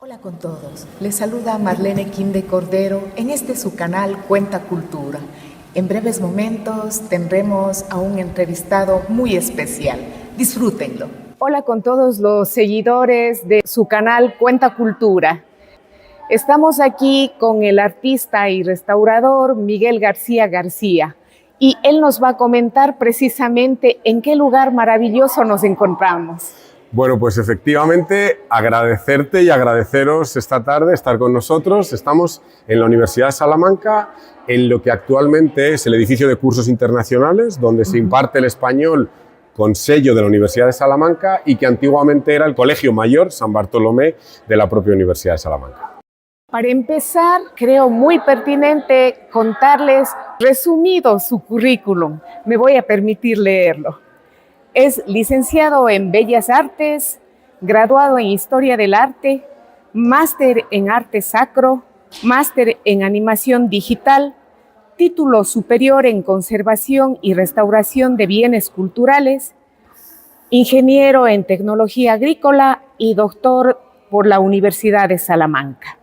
Hola con todos, les saluda Marlene Quinde Cordero en este su canal Cuenta Cultura. En breves momentos tendremos a un entrevistado muy especial, disfrútenlo. Hola con todos los seguidores de su canal Cuenta Cultura. Estamos aquí con el artista y restaurador Miguel García García y él nos va a comentar precisamente en qué lugar maravilloso nos encontramos. Bueno, pues efectivamente agradecerte y agradeceros esta tarde estar con nosotros. Estamos en la Universidad de Salamanca, en lo que actualmente es el edificio de cursos internacionales, donde se imparte el español con sello de la Universidad de Salamanca y que antiguamente era el Colegio Mayor San Bartolomé de la propia Universidad de Salamanca. Para empezar, creo muy pertinente contarles resumido su currículum. Me voy a permitir leerlo. Es licenciado en Bellas Artes, graduado en Historia del Arte, máster en Arte Sacro, máster en Animación Digital, título superior en Conservación y Restauración de Bienes Culturales, ingeniero en Tecnología Agrícola y doctor por la Universidad de Salamanca.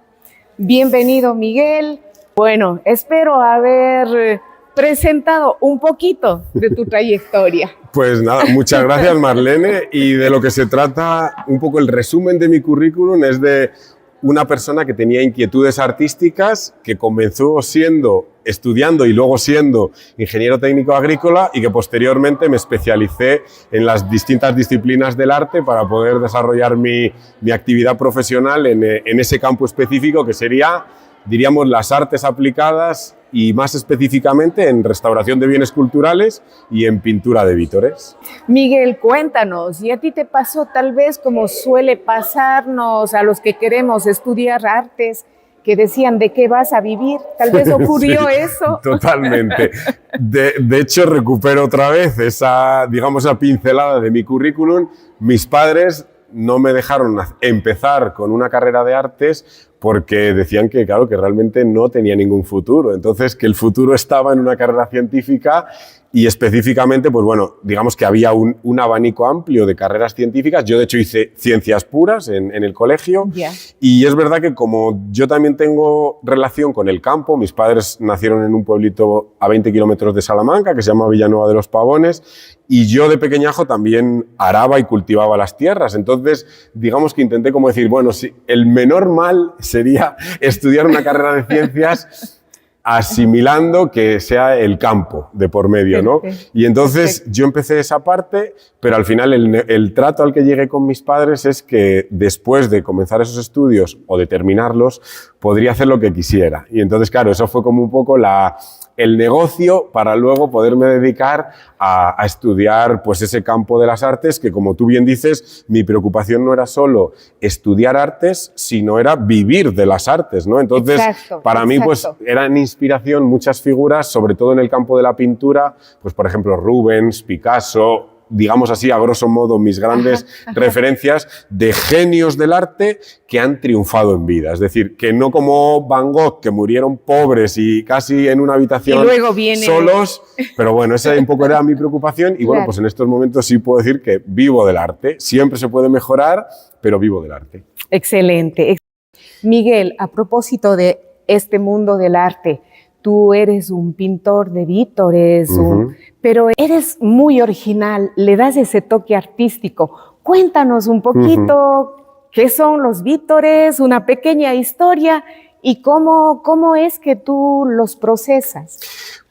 Bienvenido, Miguel. Bueno, espero haber presentado un poquito de tu trayectoria. Pues nada, muchas gracias Marlene, y de lo que se trata, un poco el resumen de mi currículum es de una persona que tenía inquietudes artísticas, que comenzó estudiando y luego siendo ingeniero técnico agrícola y que posteriormente me especialicé en las distintas disciplinas del arte para poder desarrollar mi actividad profesional en ese campo específico que sería, diríamos, las artes aplicadas y más específicamente en restauración de bienes culturales y en pintura de vítores. Miguel, cuéntanos, ¿y a ti te pasó tal vez como suele pasarnos a los que queremos estudiar artes, que decían de qué vas a vivir? Tal vez ocurrió Sí, eso. Totalmente. De hecho, recupero otra vez esa pincelada de mi currículum. Mis padres no me dejaron empezar con una carrera de artes porque decían que, claro, que realmente no tenía ningún futuro. Entonces, que el futuro estaba en una carrera científica y específicamente, pues bueno, digamos que había un abanico amplio de carreras científicas. Yo, de hecho, hice ciencias puras en el colegio. Yeah. Y es verdad que como yo también tengo relación con el campo, mis padres nacieron en un pueblito a 20 kilómetros de Salamanca que se llama Villanueva de los Pavones, y yo de pequeñajo también araba y cultivaba las tierras. Entonces, digamos que intenté como decir, bueno, si el menor mal sería estudiar una carrera de ciencias asimilando que sea el campo de por medio, ¿no? Y entonces yo empecé esa parte, pero al final el trato al que llegué con mis padres es que después de comenzar esos estudios o de terminarlos, podría hacer lo que quisiera. Y entonces, claro, eso fue como un poco el negocio para luego poderme dedicar a estudiar pues ese campo de las artes que, como tú bien dices, mi preocupación no era solo estudiar artes, sino era vivir de las artes, ¿no? Entonces, para mí pues eran inspiración muchas figuras, sobre todo en el campo de la pintura, pues por ejemplo Rubens, Picasso, digamos así, a grosso modo, mis grandes referencias de genios del arte que han triunfado en vida. Es decir, que no como Van Gogh, que murieron pobres y casi en una habitación solos, pero bueno, esa un poco era mi preocupación y bueno, pues en estos momentos sí puedo decir que vivo del arte. Siempre se puede mejorar, pero vivo del arte. Excelente. Miguel, a propósito de este mundo del arte, tú eres un pintor de vítores, pero eres muy original, le das ese toque artístico. Cuéntanos un poquito qué son los vítores, una pequeña historia y cómo es que tú los procesas.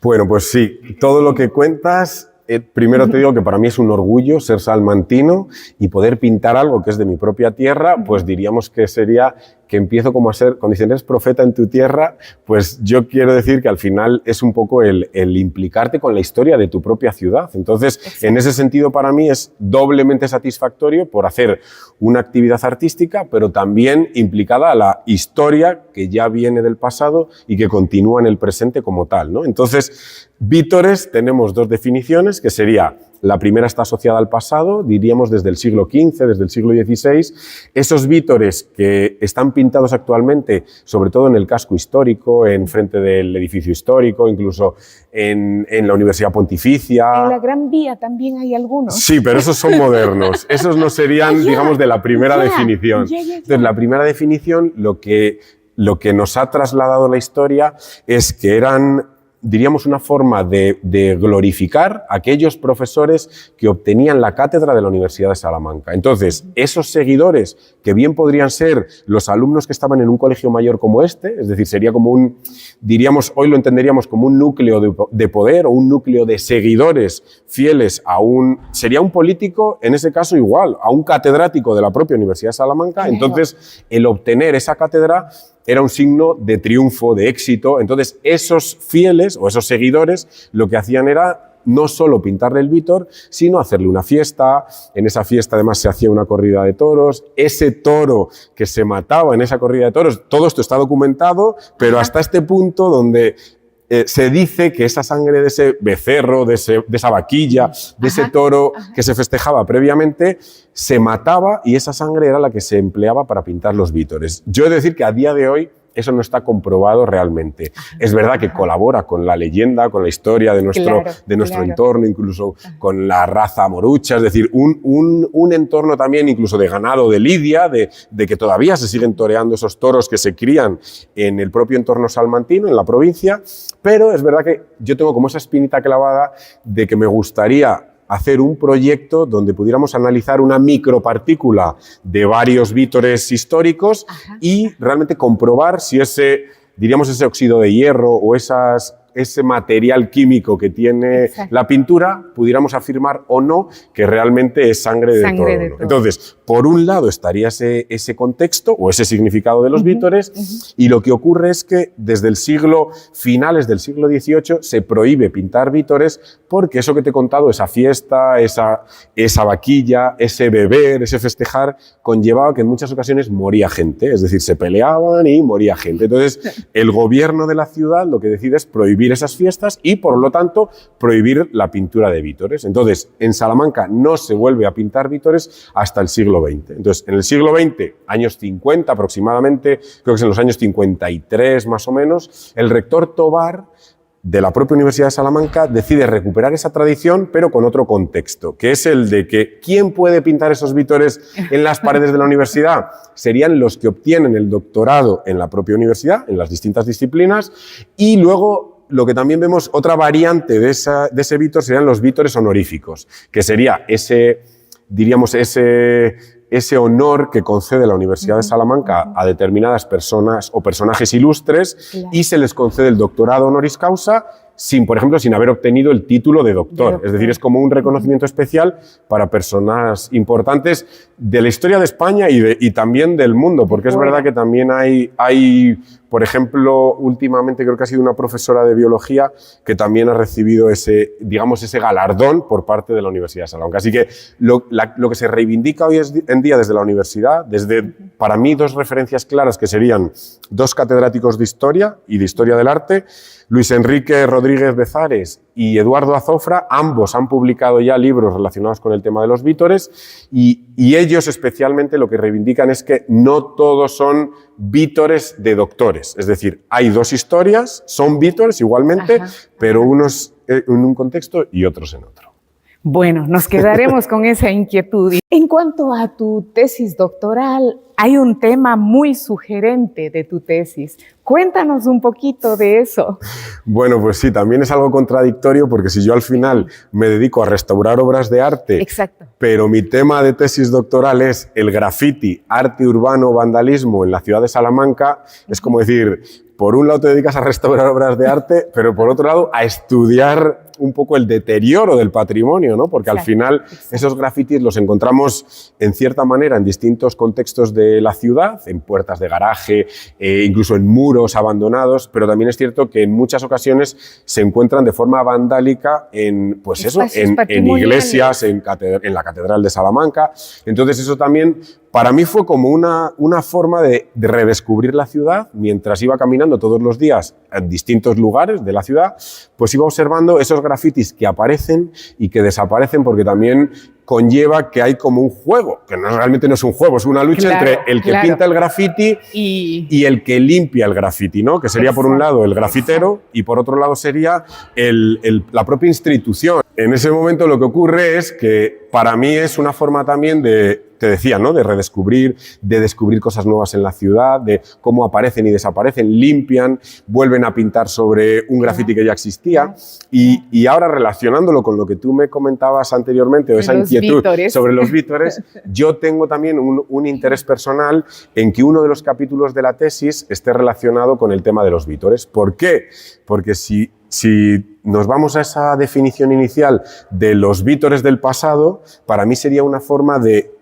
Bueno, pues sí, todo lo que cuentas, primero te digo que para mí es un orgullo ser salmantino y poder pintar algo que es de mi propia tierra, pues diríamos que sería que empiezo como a ser, cuando dicen eres profeta en tu tierra, pues yo quiero decir que al final es un poco el implicarte con la historia de tu propia ciudad. Entonces, en ese sentido para mí es doblemente satisfactorio por hacer una actividad artística, pero también implicada a la historia que ya viene del pasado y que continúa en el presente como tal, ¿no? Entonces, vítores tenemos dos definiciones, que sería La primera está asociada al pasado, diríamos desde el siglo XV, desde el siglo XVI. Esos vítores que están pintados actualmente, sobre todo en el casco histórico, en frente del edificio histórico, incluso en la Universidad Pontificia. En la Gran Vía también hay algunos. Sí, pero esos son modernos. Esos no serían, digamos, de la primera definición. Entonces, la primera definición, lo que nos ha trasladado la historia es que eran, diríamos, una forma de glorificar a aquellos profesores que obtenían la cátedra de la Universidad de Salamanca. Entonces, esos seguidores, que bien podrían ser los alumnos que estaban en un colegio mayor como este, es decir, sería como un, diríamos, hoy lo entenderíamos como un núcleo de poder o un núcleo de seguidores fieles a sería un político, en ese caso igual, a un catedrático de la propia Universidad de Salamanca. Claro. Entonces, el obtener esa cátedra era un signo de triunfo, de éxito. Entonces, esos fieles o esos seguidores lo que hacían era no solo pintarle el vítor, sino hacerle una fiesta. En esa fiesta además se hacía una corrida de toros. Ese toro que se mataba en esa corrida de toros, todo esto está documentado, pero hasta este punto donde se dice que esa sangre de ese becerro, de esa vaquilla, de ese toro que se festejaba previamente, se mataba y esa sangre era la que se empleaba para pintar los vítores. Yo he de decir que a día de hoy eso no está comprobado realmente. Es verdad que colabora con la leyenda, con la historia de nuestro entorno, incluso con la raza morucha, es decir, un entorno también incluso de ganado de lidia, de que todavía se siguen toreando esos toros que se crían en el propio entorno salmantino, en la provincia, pero es verdad que yo tengo como esa espinita clavada de que me gustaría hacer un proyecto donde pudiéramos analizar una micropartícula de varios vítores históricos y realmente comprobar si ese óxido de hierro o ese material químico que tiene la pintura, pudiéramos afirmar o no que realmente es sangre de toro. Entonces, por un lado estaría ese contexto o ese significado de los vítores, y lo que ocurre es que desde finales del siglo XVIII se prohíbe pintar vítores porque eso que te he contado, esa fiesta, esa vaquilla, ese beber, ese festejar, conllevaba que en muchas ocasiones moría gente, es decir, se peleaban y moría gente. Entonces, el gobierno de la ciudad lo que decide es prohibir esas fiestas y, por lo tanto, prohibir la pintura de vítores. Entonces, en Salamanca no se vuelve a pintar vítores hasta el siglo XX. Entonces, en el siglo XX, años 50 aproximadamente, creo que es en los años 53 más o menos, el rector Tobar de la propia Universidad de Salamanca decide recuperar esa tradición, pero con otro contexto, que es el de que ¿quién puede pintar esos vítores en las paredes de la universidad? Serían los que obtienen el doctorado en la propia universidad, en las distintas disciplinas, y luego lo que también vemos, otra variante de ese vítor serían los vítores honoríficos, que sería ese honor que concede la Universidad de Salamanca a determinadas personas o personajes ilustres, y se les concede el doctorado honoris causa por ejemplo, sin haber obtenido el título de doctor. Es decir, es como un reconocimiento especial para personas importantes de la historia de España y también del mundo, porque es verdad que también hay, por ejemplo, últimamente creo que ha sido una profesora de biología que también ha recibido ese galardón por parte de la Universidad de Salamanca. Así que lo que se reivindica hoy en día desde la universidad, para mí, dos referencias claras que serían dos catedráticos de historia y de historia del arte, Luis Enrique Rodríguez Bezares y Eduardo Azofra. Ambos han publicado ya libros relacionados con el tema de los vítores, y ellos especialmente lo que reivindican es que no todos son vítores de doctores. Es decir, hay dos historias, son vítores igualmente, pero unos en un contexto y otros en otro. Bueno, nos quedaremos con esa inquietud. En cuanto a tu tesis doctoral, hay un tema muy sugerente de tu tesis. Cuéntanos un poquito de eso. Bueno, pues sí, también es algo contradictorio, porque si yo al final me dedico a restaurar obras de arte, pero mi tema de tesis doctoral es el graffiti, arte urbano, vandalismo en la ciudad de Salamanca, es como decir, por un lado te dedicas a restaurar obras de arte, pero por otro lado a estudiar un poco el deterioro del patrimonio, ¿no? Porque al final esos grafitis los encontramos en cierta manera en distintos contextos de de la ciudad, en puertas de garaje, incluso en muros abandonados, pero también es cierto que en muchas ocasiones se encuentran de forma vandálica en, pues eso, en iglesias, en la Catedral de Salamanca. Entonces eso también para mí fue como una forma de redescubrir la ciudad. Mientras iba caminando todos los días en distintos lugares de la ciudad, pues iba observando esos grafitis que aparecen y que desaparecen, porque también conlleva que hay como un juego, que realmente no es un juego, es una lucha entre el que pinta el grafiti y el que limpia el grafiti, ¿no? Que sería por un lado el grafitero y por otro lado sería la propia institución. En ese momento lo que ocurre es que para mí es una forma también te decía, ¿no? De redescubrir, de descubrir cosas nuevas en la ciudad, de cómo aparecen y desaparecen, limpian, vuelven a pintar sobre un grafiti que ya existía. Y ahora, relacionándolo con lo que tú me comentabas anteriormente, o esa inquietud sobre los vítores, yo tengo también un interés personal en que uno de los capítulos de la tesis esté relacionado con el tema de los vítores. ¿Por qué? Porque si nos vamos a esa definición inicial de los vítores del pasado, para mí sería una forma de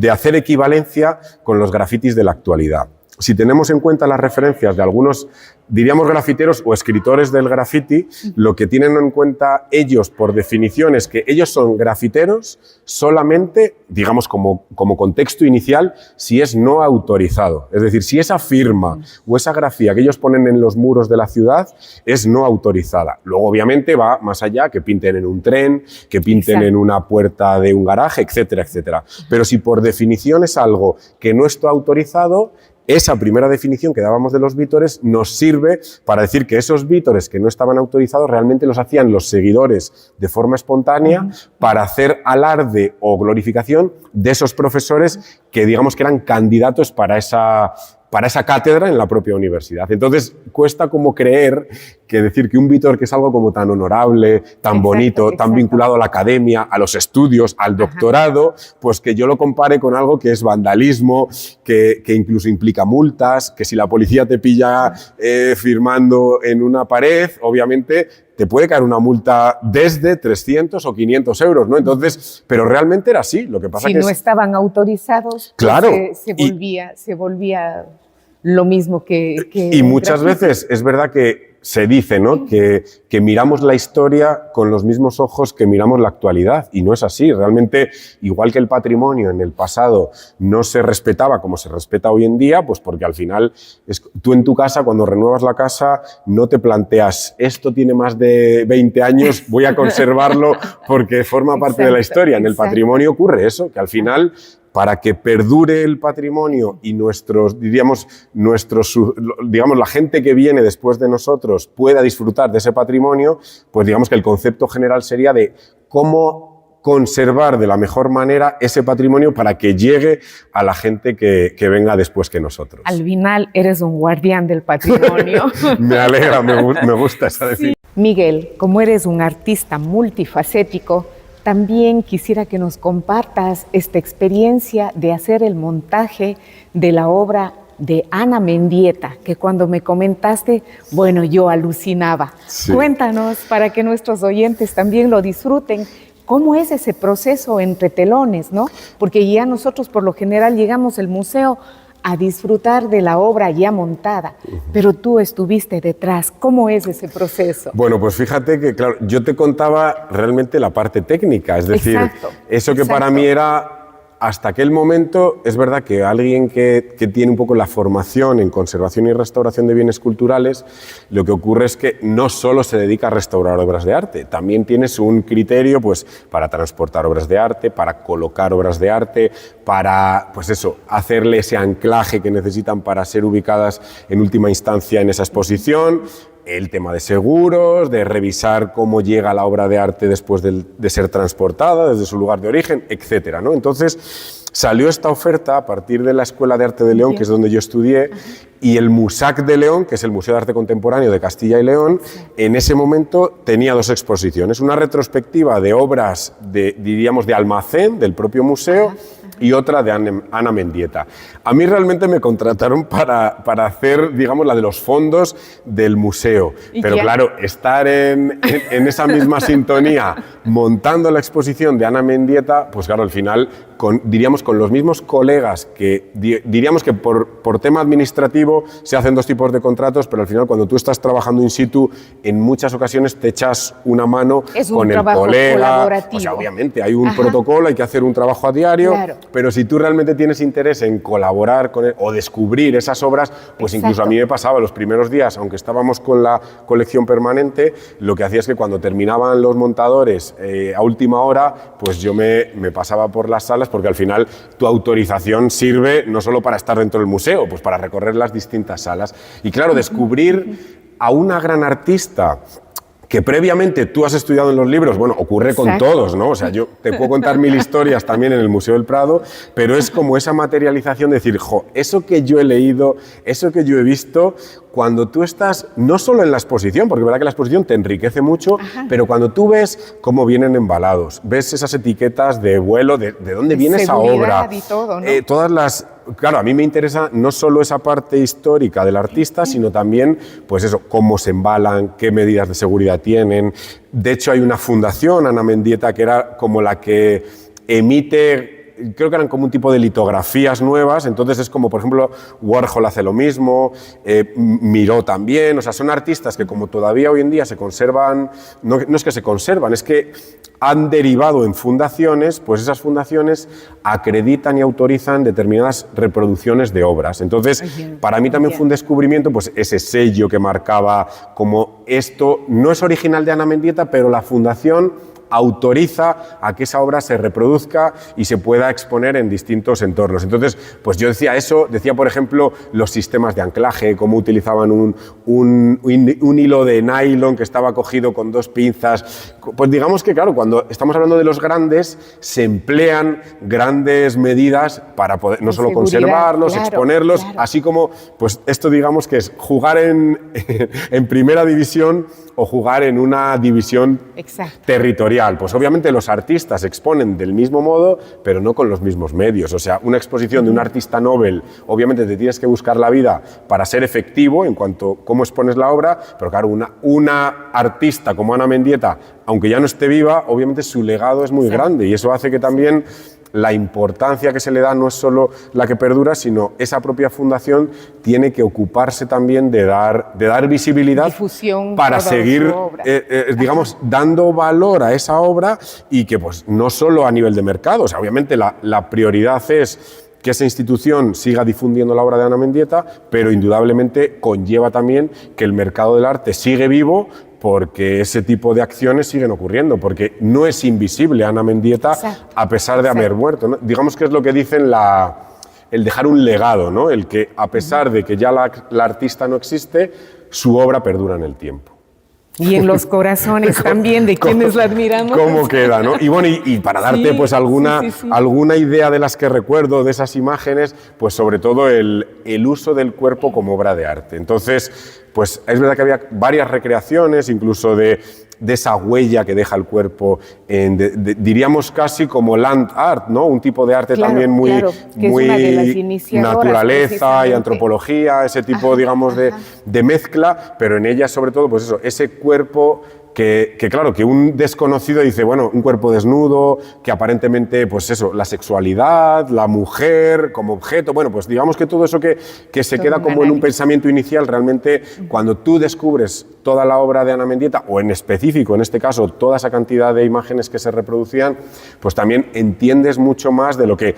hacer equivalencia con los grafitis de la actualidad. Si tenemos en cuenta las referencias de algunos, diríamos, grafiteros o escritores del grafiti, lo que tienen en cuenta ellos por definición es que ellos son grafiteros solamente, digamos, como contexto inicial, si es no autorizado. Es decir, si esa firma o esa grafía que ellos ponen en los muros de la ciudad es no autorizada. Luego, obviamente, va más allá, que pinten en un tren, que pinten en una puerta de un garaje, etcétera, etcétera. Pero si por definición es algo que no está autorizado, esa primera definición que dábamos de los vítores nos sirve para decir que esos vítores que no estaban autorizados realmente los hacían los seguidores de forma espontánea para hacer alarde o glorificación de esos profesores que, digamos, que eran candidatos para esa cátedra en la propia universidad. Entonces, cuesta como creer que decir que un vítor, que es algo como tan honorable, tan bonito, tan vinculado a la academia, a los estudios, al doctorado, pues que yo lo compare con algo que es vandalismo, que incluso implica multas, que si la policía te pilla firmando en una pared, obviamente te puede caer una multa desde 300 o 500 euros, ¿no? Entonces, pero realmente era así. Lo que pasa si que no estaban autorizados, claro, pues se volvía lo mismo que y muchas veces es verdad que se dice, ¿no? que miramos la historia con los mismos ojos que miramos la actualidad, y no es así. Realmente, igual que el patrimonio en el pasado no se respetaba como se respeta hoy en día, pues porque al final tú en tu casa, cuando renuevas la casa, no te planteas, esto tiene más de 20 años, voy a conservarlo porque forma parte de la historia. En el patrimonio ocurre eso, que al final, para que perdure el patrimonio y digamos, la gente que viene después de nosotros pueda disfrutar de ese patrimonio, pues digamos que el concepto general sería de cómo conservar de la mejor manera ese patrimonio para que llegue a la gente que venga después que nosotros. Al final eres un guardián del patrimonio. Me alegra, me gusta esa definición. Sí. Miguel, como eres un artista multifacético, también quisiera que nos compartas esta experiencia de hacer el montaje de la obra de Ana Mendieta, que cuando me comentaste, bueno, yo alucinaba. Sí. Cuéntanos, para que nuestros oyentes también lo disfruten, ¿cómo es ese proceso entre telones, no? Porque ya nosotros por lo general llegamos al museo a disfrutar de la obra ya montada, pero tú estuviste detrás. ¿Cómo es ese proceso? Bueno, pues fíjate que, claro, yo te contaba realmente la parte técnica, es decir, eso que para mí era, hasta aquel momento, es verdad que alguien que tiene un poco la formación en conservación y restauración de bienes culturales, lo que ocurre es que no solo se dedica a restaurar obras de arte, también tienes un criterio, pues, para transportar obras de arte, para colocar obras de arte, para, pues eso, hacerle ese anclaje que necesitan para ser ubicadas en última instancia en esa exposición, el tema de seguros, de revisar cómo llega la obra de arte después de ser transportada desde su lugar de origen, etcétera, ¿no? Entonces, salió esta oferta a partir de la Escuela de Arte de León, que es donde yo estudié, y el MUSAC de León, que es el Museo de Arte Contemporáneo de Castilla y León, en ese momento tenía dos exposiciones, una retrospectiva de obras, diríamos, de almacén del propio museo, y otra de Ana Mendieta. A mí realmente me contrataron para hacer, digamos, la de los fondos del museo. Pero claro, estar en esa misma sintonía montando la exposición de Ana Mendieta, pues claro, al final diríamos, con los mismos colegas que diríamos que por tema administrativo se hacen dos tipos de contratos, pero al final cuando tú estás trabajando in situ, en muchas ocasiones te echas una mano con el colega. O sea, obviamente hay un protocolo, hay que hacer un trabajo a diario, pero si tú realmente tienes interés en colaborar con él o descubrir esas obras, pues incluso a mí me pasaba los primeros días, aunque estábamos con la colección permanente, lo que hacía es que cuando terminaban los montadores a última hora, pues yo me pasaba por las salas, porque al final tu autorización sirve no solo para estar dentro del museo, pues para recorrer las distintas salas. Y claro, descubrir a una gran artista que previamente tú has estudiado en los libros, bueno, ocurre con todos, ¿no? O sea, yo te puedo contar 1000 historias también en el Museo del Prado, pero es como esa materialización de decir, jo, eso que yo he leído, eso que yo he visto, cuando tú estás no solo en la exposición, porque es verdad que la exposición te enriquece mucho, pero cuando tú ves cómo vienen embalados, ves esas etiquetas de vuelo, de dónde viene esa obra, y todo, ¿no? todas las... Claro, a mí me interesa no solo esa parte histórica del artista, sino también, pues eso, cómo se embalan, qué medidas de seguridad tienen. De hecho, hay una fundación, Ana Mendieta, que era como la que emite, creo que eran como un tipo de litografías nuevas, entonces es como, por ejemplo, Warhol hace lo mismo, Miró también, o sea, son artistas que como todavía hoy en día se conservan, no es que se conservan, es que han derivado en fundaciones, pues esas fundaciones acreditan y autorizan determinadas reproducciones de obras. Entonces, para mí también fue un descubrimiento, pues ese sello que marcaba como esto no es original de Ana Mendieta, pero la fundación autoriza a que esa obra se reproduzca y se pueda exponer en distintos entornos. Entonces, pues yo decía eso, decía por ejemplo los sistemas de anclaje, cómo utilizaban un hilo de nylon que estaba cogido con 2 pinzas. Pues digamos que claro, cuando estamos hablando de los grandes, se emplean grandes medidas para poder no solo conservarlos, exponerlos, así como, pues esto digamos que es jugar en primera división o jugar en una división territorial. Pues obviamente los artistas exponen del mismo modo, pero no con los mismos medios. O sea, una exposición de un artista Nobel, obviamente te tienes que buscar la vida para ser efectivo en cuanto a cómo expones la obra, pero claro, una artista como Ana Mendieta, aunque ya no esté viva, obviamente su legado es muy grande y eso hace que también la importancia que se le da no es solo la que perdura, sino esa propia fundación tiene que ocuparse también de dar visibilidad, difusión para seguir, digamos, dando valor a esa obra y que pues no solo a nivel de mercado, o sea, obviamente la prioridad es que esa institución siga difundiendo la obra de Ana Mendieta, pero indudablemente conlleva también que el mercado del arte sigue vivo, porque ese tipo de acciones siguen ocurriendo, porque no es invisible Ana Mendieta a pesar de haber muerto, ¿no? Digamos que es lo que dicen el dejar un legado, ¿no? El que a pesar de que ya la artista no existe, su obra perdura en el tiempo. Y en los corazones también de quienes la admiramos. ¿Cómo queda, no? Y bueno, y para darte pues alguna idea de las que recuerdo, de esas imágenes, pues sobre todo el uso del cuerpo como obra de arte. Entonces, pues es verdad que había varias recreaciones, incluso de esa huella que deja el cuerpo, diríamos casi como land art, ¿no? Un tipo de arte también muy naturaleza y antropología, ese tipo, digamos, de mezcla, pero en ella sobre todo, pues eso, ese cuerpo que claro, que un desconocido dice, bueno, un cuerpo desnudo, que aparentemente, pues eso, la sexualidad, la mujer como objeto, bueno, pues digamos que todo eso que se queda como en un pensamiento inicial, realmente cuando tú descubres toda la obra de Ana Mendieta, o en específico, en este caso, toda esa cantidad de imágenes que se reproducían, pues también entiendes mucho más de lo que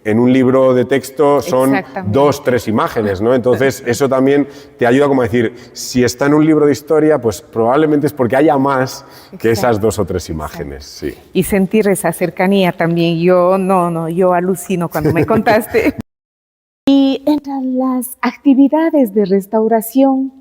en un libro de texto son 2, 3 imágenes, ¿no? Entonces, eso también te ayuda como a decir, si está en un libro de historia, pues probablemente es porque haya más que esas 2 o 3 imágenes, sí. Y sentir esa cercanía también. Yo alucino cuando me contaste. Y entre las actividades de restauración,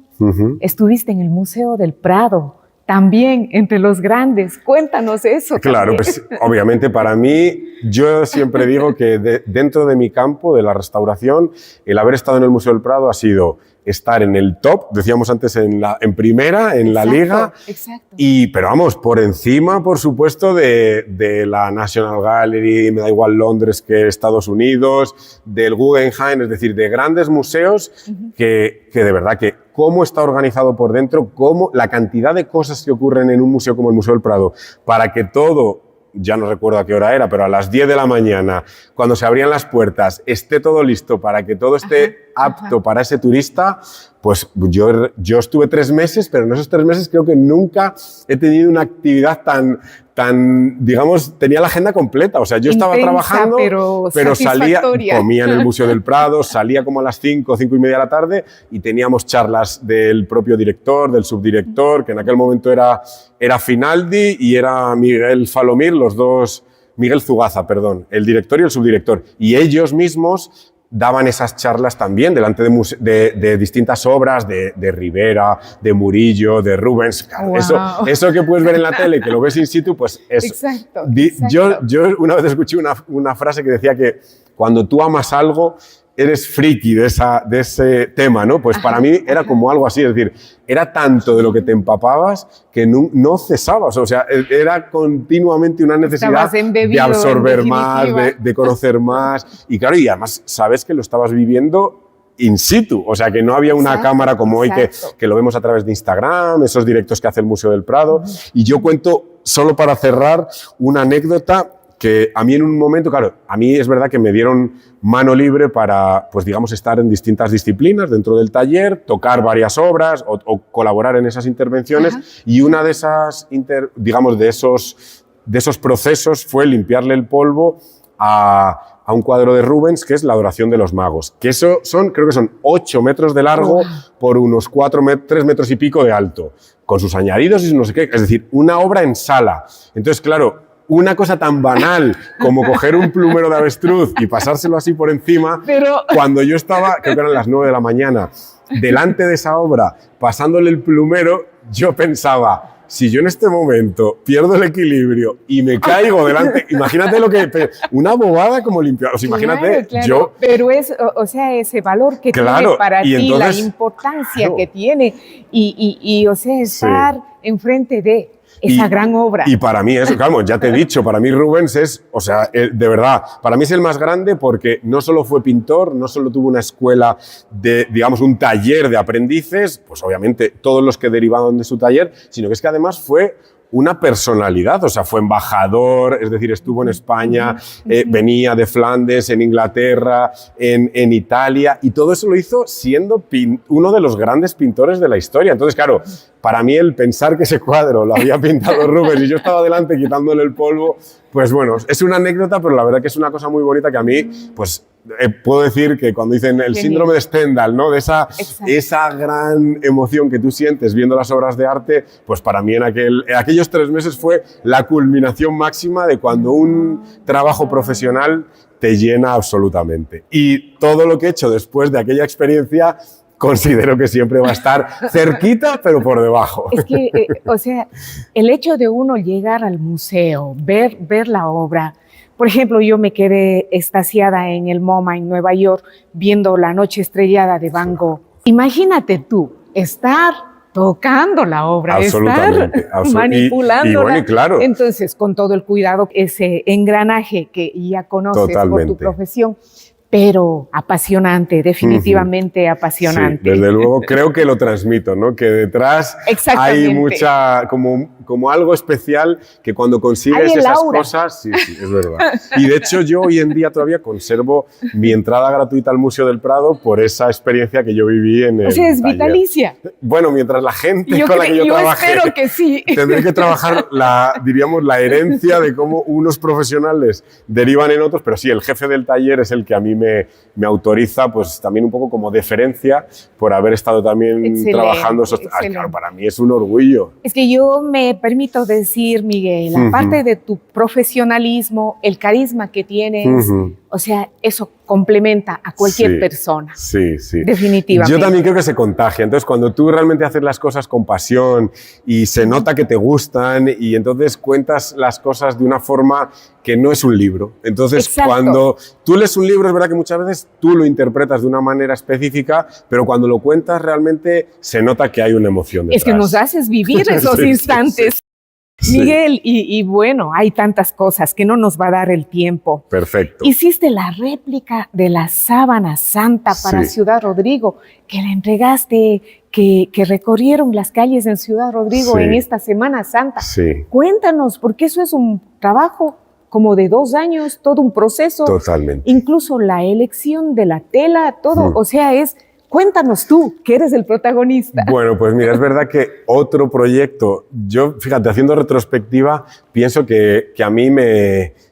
estuviste en el Museo del Prado, también entre los grandes. Cuéntanos eso. Claro, pues obviamente para mí, yo siempre digo que dentro de mi campo, de la restauración, el haber estado en el Museo del Prado ha sido estar en el top, decíamos antes en primera, en la liga, pero vamos, por encima, por supuesto, de la National Gallery, me da igual Londres que Estados Unidos, del Guggenheim, es decir, de grandes museos que de verdad que cómo está organizado por dentro, cómo la cantidad de cosas que ocurren en un museo como el Museo del Prado, para que todo ya no recuerdo a qué hora era, pero a las 10 de la mañana, cuando se abrían las puertas, esté todo listo para que todo esté apto para ese turista, pues yo estuve 3 meses, pero en esos 3 meses creo que nunca he tenido una actividad tan, digamos, tenía la agenda completa. O sea, yo estaba trabajando, pero salía, comía en el Museo del Prado, salía como a las 5 y media de la tarde y teníamos charlas del propio director, del subdirector, que en aquel momento era Finaldi y era Miguel Falomir, los dos, Miguel Zugaza, perdón, el director y el subdirector. Y ellos mismos daban esas charlas también delante de distintas obras, de Rivera, de Murillo, de Rubens. Wow. Eso que puedes ver en la tele, que lo ves in situ, pues eso. Exacto. Yo una vez escuché una frase que decía que cuando tú amas algo, eres friki de ese tema, ¿no? Pues para mí era como algo así, es decir, era tanto de lo que te empapabas que no cesabas, o sea, era continuamente una necesidad de absorber más, de conocer más, y claro, y además sabes que lo estabas viviendo in situ, o sea, que no había una cámara como hoy que lo vemos a través de Instagram, esos directos que hace el Museo del Prado, y yo cuento, solo para cerrar, una anécdota que a mí en un momento, claro, a mí es verdad que me dieron mano libre para, pues digamos, estar en distintas disciplinas dentro del taller, tocar varias obras o colaborar en esas intervenciones. Y una de esas, digamos, de esos procesos fue limpiarle el polvo a un cuadro de Rubens que es La adoración de los magos, que eso creo que son 8 metros de largo por unos 3 metros y pico de alto, con sus añadidos y no sé qué, es decir, una obra en sala. Entonces, claro, una cosa tan banal como coger un plumero de avestruz y pasárselo así por encima, cuando yo estaba, creo que eran las 9 de la mañana, delante de esa obra, pasándole el plumero, yo pensaba, si yo en este momento pierdo el equilibrio y me caigo delante, imagínate una bobada como limpiar, o sea, imagínate, yo... Pero es, o sea, ese valor que tiene para ti, entonces, la importancia que tiene y o sea, estar enfrente de esa gran obra. Y para mí eso, claro, ya te he dicho, para mí Rubens es, o sea, de verdad, para mí es el más grande porque no solo fue pintor, no solo tuvo una escuela digamos, un taller de aprendices, pues obviamente todos los que derivaron de su taller, sino que es que además fue una personalidad, o sea, fue embajador, es decir, estuvo en España, venía de Flandes, en Inglaterra, en Italia, y todo eso lo hizo siendo uno de los grandes pintores de la historia. Entonces, claro, para mí el pensar que ese cuadro lo había pintado Rubens y yo estaba delante quitándole el polvo, pues bueno, es una anécdota, pero la verdad que es una cosa muy bonita que a mí, pues puedo decir que cuando dicen el síndrome de Stendhal, ¿no? De esa gran emoción que tú sientes viendo las obras de arte, pues para mí en aquellos 3 meses fue la culminación máxima de cuando un trabajo profesional te llena absolutamente. Y todo lo que he hecho después de aquella experiencia considero que siempre va a estar cerquita, pero por debajo. Es que, o sea, el hecho de uno llegar al museo, ver la obra. Por ejemplo, yo me quedé extasiada en el MoMA en Nueva York viendo La noche estrellada de Van Gogh. Imagínate tú, estar tocando la obra, estar manipulándola. Bueno, y claro. Entonces, con todo el cuidado, ese engranaje que ya conoces por tu profesión, pero apasionante, definitivamente apasionante. Sí, desde luego creo que lo transmito, ¿no? Que detrás hay mucha, como algo especial que cuando consigues esas cosas, sí, es verdad. Y de hecho yo hoy en día todavía conservo mi entrada gratuita al Museo del Prado por esa experiencia que yo viví en el taller. Es vitalicia. Bueno, mientras la gente con la que yo trabajé, espero que sí. Tendré que trabajar diríamos, la herencia de cómo unos profesionales derivan en otros, pero sí, el jefe del taller es el que a mí me autoriza, pues también un poco como deferencia por haber estado también trabajando esos... claro, para mí es un orgullo. Es que yo me permito decir, Miguel, aparte de tu profesionalismo, el carisma que tienes, o sea, eso complementa a cualquier persona. Sí, sí. Definitivamente. Yo también creo que se contagia. Entonces, cuando tú realmente haces las cosas con pasión y se nota que te gustan y entonces cuentas las cosas de una forma que no es un libro. Entonces, cuando tú lees un libro, es verdad que muchas veces tú lo interpretas de una manera específica, pero cuando lo cuentas realmente se nota que hay una emoción detrás. Es que nos haces vivir esos instantes. Sí. Miguel, y bueno, hay tantas cosas que no nos va a dar el tiempo. Perfecto. Hiciste la réplica de la sábana santa para Sí. Ciudad Rodrigo, que la entregaste, que recorrieron las calles en Ciudad Rodrigo Sí. en esta Semana Santa. Sí. Cuéntanos, porque eso es un trabajo como de 2 años, todo un proceso. Totalmente. Incluso la elección de la tela, todo, o sea, cuéntanos tú, que eres el protagonista. Bueno, pues mira, es verdad que otro proyecto, yo, fíjate, haciendo retrospectiva, pienso que a mí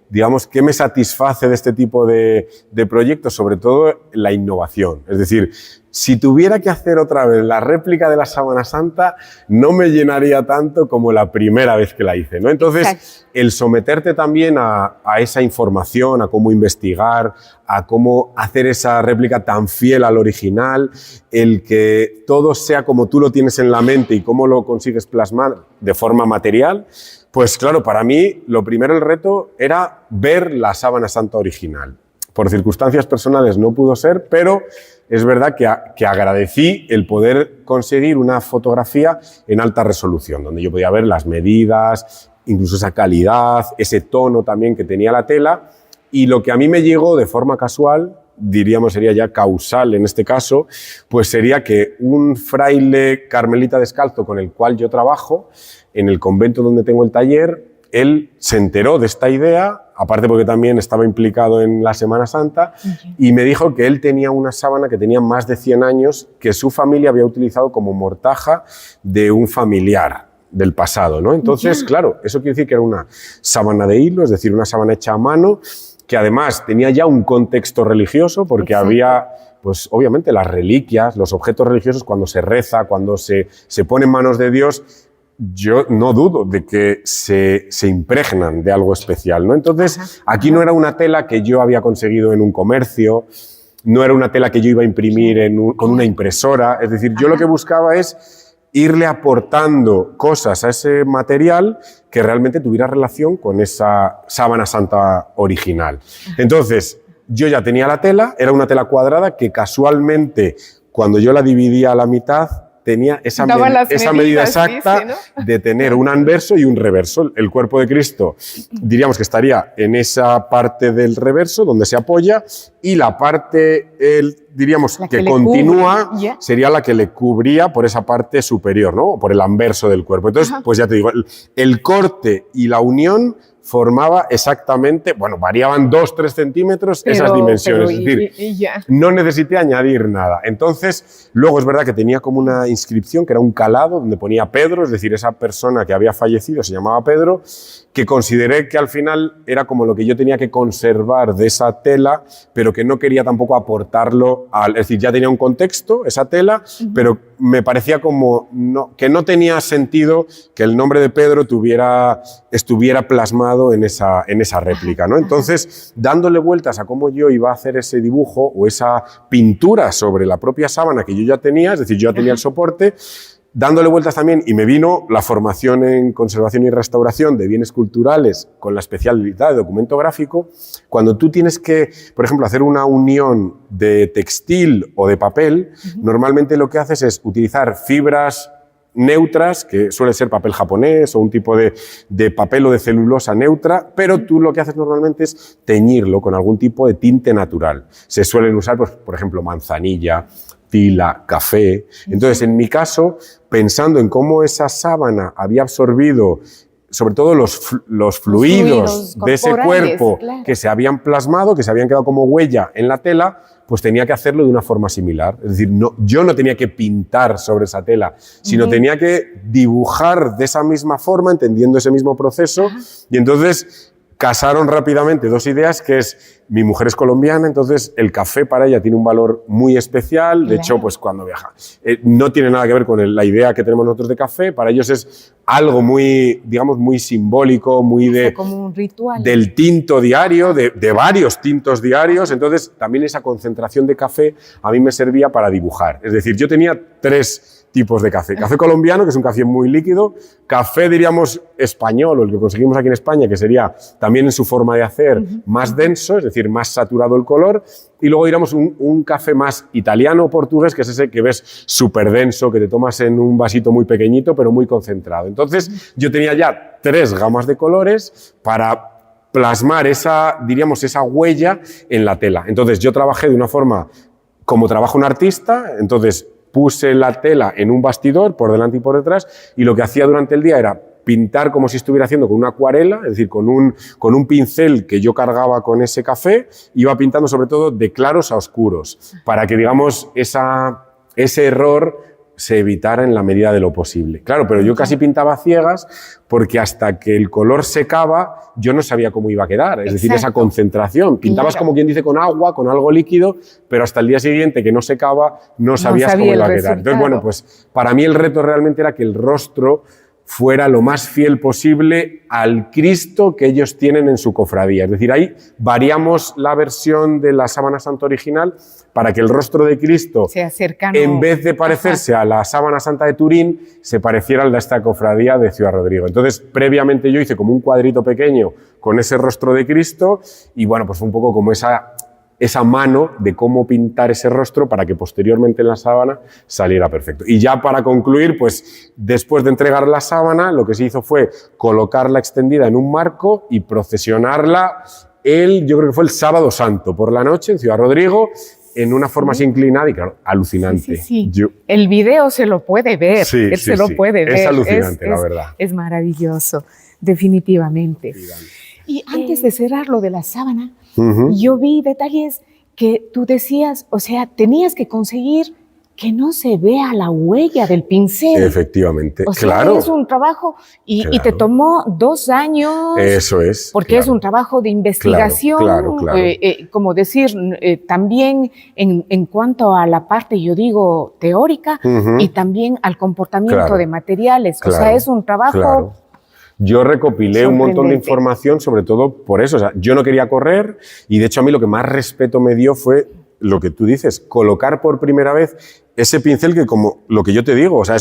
digamos, ¿qué me satisface de este tipo de proyectos? Sobre todo la innovación. Es decir, si tuviera que hacer otra vez la réplica de la Sábana Santa, no me llenaría tanto como la primera vez que la hice, ¿no? Entonces, Exacto. el someterte también a esa información, a cómo investigar, a cómo hacer esa réplica tan fiel al original, el que todo sea como tú lo tienes en la mente y cómo lo consigues plasmar de forma material, pues claro, para mí lo primero, el reto, era ver la Sábana Santa original. Por circunstancias personales no pudo ser, pero es verdad que agradecí el poder conseguir una fotografía en alta resolución, donde yo podía ver las medidas, incluso esa calidad, ese tono también que tenía la tela. Y lo que a mí me llegó de forma casual, diríamos sería ya causal en este caso, pues sería que un fraile carmelita descalzo con el cual yo trabajo, en el convento donde tengo el taller, él se enteró de esta idea, aparte porque también estaba implicado en la Semana Santa, y me dijo que él tenía una sábana que tenía más de 100 años, que su familia había utilizado como mortaja de un familiar del pasado, ¿no? Entonces, claro, eso quiere decir que era una sábana de hilo, es decir, una sábana hecha a mano, que además tenía ya un contexto religioso, porque había, pues obviamente, las reliquias, los objetos religiosos, cuando se reza, cuando se pone en manos de Dios, yo no dudo de que se impregnan de algo especial, ¿no? Entonces, aquí no era una tela que yo había conseguido en un comercio, no era una tela que yo iba a imprimir con una impresora, es decir, yo lo que buscaba es irle aportando cosas a ese material que realmente tuviera relación con esa sábana santa original. Entonces, yo ya tenía la tela, era una tela cuadrada que casualmente, cuando yo la dividía a la mitad, tenía esa medida exacta, dice, ¿no? De tener un anverso y un reverso. El cuerpo de Cristo, diríamos que estaría en esa parte del reverso, donde se apoya, y la parte, diríamos, que continúa, sería la que le cubría por esa parte superior, ¿no? Por el anverso del cuerpo. Entonces, pues ya te digo, el corte y la unión formaba exactamente, bueno, variaban 2-3 centímetros esas dimensiones, es decir, no necesité añadir nada. Entonces, luego es verdad que tenía como una inscripción que era un calado donde ponía Pedro, es decir, esa persona que había fallecido se llamaba Pedro, que consideré que al final era como lo que yo tenía que conservar de esa tela, pero que no quería tampoco aportarlo es decir, ya tenía un contexto, esa tela, pero me parecía como que no tenía sentido que el nombre de Pedro estuviera plasmado en esa réplica, ¿no? Entonces, dándole vueltas a cómo yo iba a hacer ese dibujo o esa pintura sobre la propia sábana que yo ya tenía, es decir, yo ya tenía el soporte, dándole vueltas también, y me vino la formación en conservación y restauración de bienes culturales con la especialidad de documento gráfico. Cuando tú tienes que, por ejemplo, hacer una unión de textil o de papel, normalmente lo que haces es utilizar fibras neutras, que suele ser papel japonés o un tipo de papel o de celulosa neutra, pero tú lo que haces normalmente es teñirlo con algún tipo de tinte natural. Se suelen usar, pues, por ejemplo, manzanilla, tila, café. Entonces, en mi caso, pensando en cómo esa sábana había absorbido sobre todo los fluidos de ese cuerpo, claro, que se habían plasmado, que se habían quedado como huella en la tela, pues tenía que hacerlo de una forma similar. Es decir, yo no tenía que pintar sobre esa tela, sino tenía que dibujar de esa misma forma, entendiendo ese mismo proceso. Y entonces casaron rápidamente dos ideas, que es, mi mujer es colombiana, entonces el café para ella tiene un valor muy especial. De hecho, pues cuando viaja, no tiene nada que ver con la idea que tenemos nosotros de café. Para ellos es algo muy, digamos, muy simbólico, muy como un ritual, del tinto diario, de varios tintos diarios. Entonces, también esa concentración de café a mí me servía para dibujar. Es decir, yo tenía 3 tipos de café. Café colombiano, que es un café muy líquido, café, diríamos, español, o el que conseguimos aquí en España, que sería también en su forma de hacer más denso, es decir, decir, más saturado el color, y luego diríamos un café más italiano o portugués, que es ese que ves súper denso, que te tomas en un vasito muy pequeñito, pero muy concentrado. Entonces, yo tenía ya 3 gamas de colores para plasmar esa, diríamos, esa huella en la tela. Entonces, yo trabajé de una forma como trabaja un artista, entonces puse la tela en un bastidor por delante y por detrás, y lo que hacía durante el día era pintar como si estuviera haciendo con una acuarela, es decir, con un pincel que yo cargaba con ese café, iba pintando sobre todo de claros a oscuros, para que, digamos, ese error se evitara en la medida de lo posible. Claro, pero yo casi pintaba a ciegas porque hasta que el color secaba yo no sabía cómo iba a quedar, es decir, esa concentración. Pintabas como quien dice con agua, con algo líquido, pero hasta el día siguiente que no secaba no sabías cómo iba a quedar. Entonces, bueno, pues para mí el reto realmente era que el rostro fuera lo más fiel posible al Cristo que ellos tienen en su cofradía. Es decir, ahí variamos la versión de la Sábana Santa original para que el rostro de Cristo, en vez de parecerse a la Sábana Santa de Turín, se pareciera al de esta cofradía de Ciudad Rodrigo. Entonces, previamente yo hice como un cuadrito pequeño con ese rostro de Cristo y, bueno, pues fue un poco como esa mano de cómo pintar ese rostro para que posteriormente en la sábana saliera perfecto. Y ya para concluir, pues después de entregar la sábana, lo que se hizo fue colocarla extendida en un marco y procesionarla yo creo que fue el Sábado Santo por la noche en Ciudad Rodrigo, en una forma así inclinada y, claro, alucinante. Sí. El video se lo puede ver, se lo puede ver. Es alucinante, la verdad. Es maravilloso, definitivamente. Y antes de cerrar lo de la sábana, yo vi detalles que tú decías, o sea, tenías que conseguir que no se vea la huella del pincel. Efectivamente, o sea, claro. Es un trabajo y te tomó 2 años. Eso es. Porque es un trabajo de investigación, claro. como decir, también en cuanto a la parte, yo digo, teórica y también al comportamiento de materiales. O sea, es un trabajo... Yo recopilé un montón de información, sobre todo por eso. O sea, yo no quería correr y, de hecho, a mí lo que más respeto me dio fue lo que tú dices, colocar por primera vez ese pincel que, como lo que yo te digo, o sea,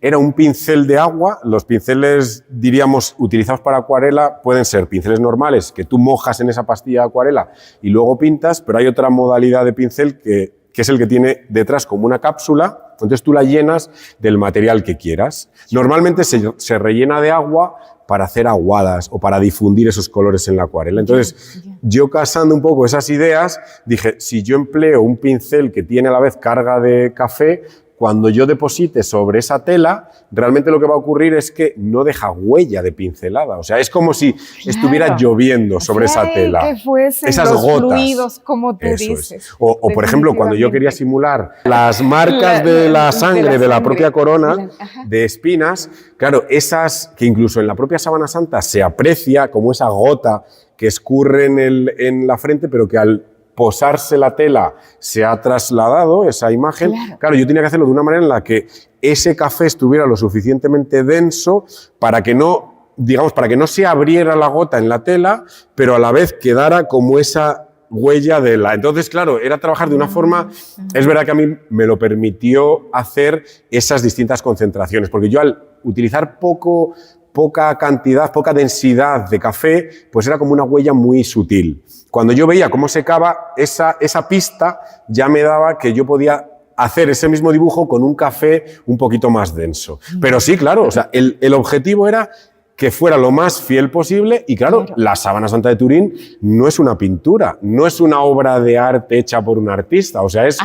era un pincel de agua. Los pinceles, diríamos, utilizados para acuarela pueden ser pinceles normales que tú mojas en esa pastilla de acuarela y luego pintas, pero hay otra modalidad de pincel que es el que tiene detrás como una cápsula. Entonces tú la llenas del material que quieras. Normalmente se rellena de agua para hacer aguadas o para difundir esos colores en la acuarela. Entonces, yo casando un poco esas ideas, dije, si yo empleo un pincel que tiene a la vez carga de café, cuando yo deposite sobre esa tela, realmente lo que va a ocurrir es que no deja huella de pincelada. O sea, es como si estuviera lloviendo sobre esa tela. Que fuesen esas los gotas. Fluidos, como tú dices. O por ejemplo, cuando yo quería simular las marcas de la sangre de la propia corona, de espinas, claro, esas que incluso en la propia Sábana Santa se aprecia como esa gota que escurre en la frente, pero que al posarse la tela se ha trasladado esa imagen. Claro, yo tenía que hacerlo de una manera en la que ese café estuviera lo suficientemente denso para que no, digamos, para que no se abriera la gota en la tela, pero a la vez quedara como esa huella de la... Entonces, claro, era trabajar de una forma... Es verdad que a mí me lo permitió hacer esas distintas concentraciones, porque yo al utilizar poca cantidad, poca densidad de café, pues era como una huella muy sutil. Cuando yo veía cómo secaba esa pista, ya me daba que yo podía hacer ese mismo dibujo con un café un poquito más denso. Pero sí, claro, o sea, el objetivo era que fuera lo más fiel posible y, claro, la Sábana Santa de Turín no es una pintura, no es una obra de arte hecha por un artista, o sea, es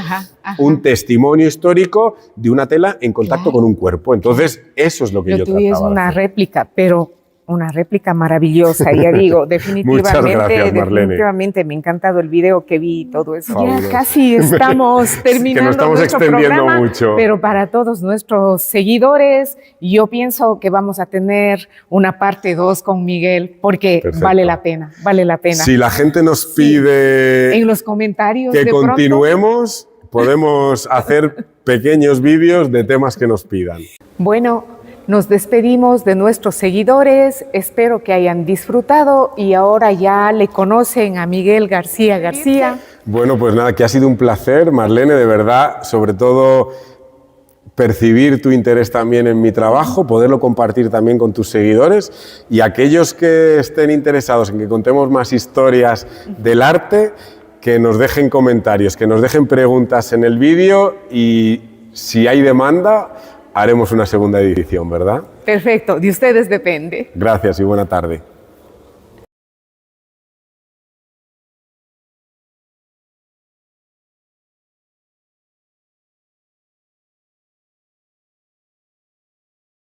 un testimonio histórico de una tela en contacto con un cuerpo. Entonces, eso es lo que yo trataba de hacer. Es una réplica, pero una réplica maravillosa, ya digo, definitivamente. Muchas gracias, Marlene. Definitivamente me ha encantado el video que vi y todo eso. Fabuloso. Ya casi estamos terminando que nos estamos nuestro extendiendo programa, mucho. Pero para todos nuestros seguidores, yo pienso que vamos a tener una parte 2 con Miguel, porque vale la pena. Si la gente nos pide en los comentarios que continuemos, podemos hacer pequeños vídeos de temas que nos pidan. Bueno, nos despedimos de nuestros seguidores, espero que hayan disfrutado y ahora ya le conocen a Miguel García García. Bueno, pues nada, que ha sido un placer, Marlene, de verdad, sobre todo percibir tu interés también en mi trabajo, poderlo compartir también con tus seguidores y aquellos que estén interesados en que contemos más historias del arte, que nos dejen comentarios, que nos dejen preguntas en el vídeo y si hay demanda haremos una segunda edición, ¿verdad? Perfecto, de ustedes depende. Gracias y buena tarde.